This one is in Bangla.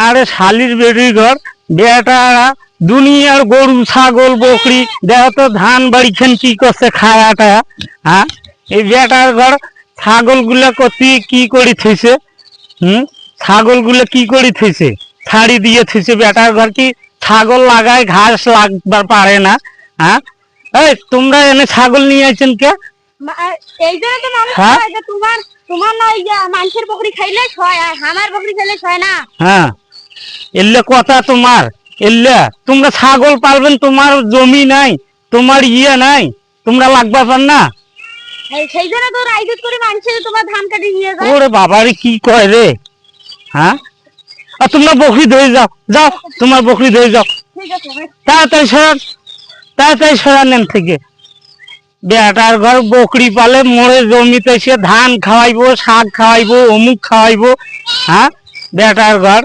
আরে শালির বেটির ঘর বেটা দুনিয়ার গরু ছাগল বকরি দেখো তো ধান বাড়ি খান কি করছে খায়াটা। হ্যাঁ, এই বেটার ঘর ছাগল গুলা কতি কি করি থইছে। ছাগল গুলো কি করি থইছে, ছাড়ি দিয়ে থইছে। বেটার ঘর কি ছাগল লাগায় ঘাস লাগবার পারে না। হ্যাঁ, এই তোমরা এনে ছাগল নিয়ে আইছেন কে? এই জন্য তো মানুষ কয় যে তোমার তোমার না ওই যে মানুষের বকরি খাইলে হয় আর আমার বকরি খাইলে হয় না। হ্যাঁ, এলে কথা তোমার এলে তোমরা ছাগল পালবেন, তোমার জমি নাই, তোমার ইয়ে নাই, তোমরা লাগবা পার না। সেই জন্য তো রাইজত করে মানুষের তোমার ধান কাটি নিয়ে যায়। ওরে বাবারে কি কয় রে। হ্যাঁ, আর তোমরা বকরি ধরে যাও, যাও তোমার বকরি ধরে যাও। ঠিক আছে ভাই, তাড়াতাড়ি সরান নেন থেকে। বেটার ঘর বকরি পালে মোড়ে জমিতে সে ধান খাওয়াইবো, শাক খাওয়াইবো, অমুক খাওয়াইবো। হ্যাঁ, বেটার ঘর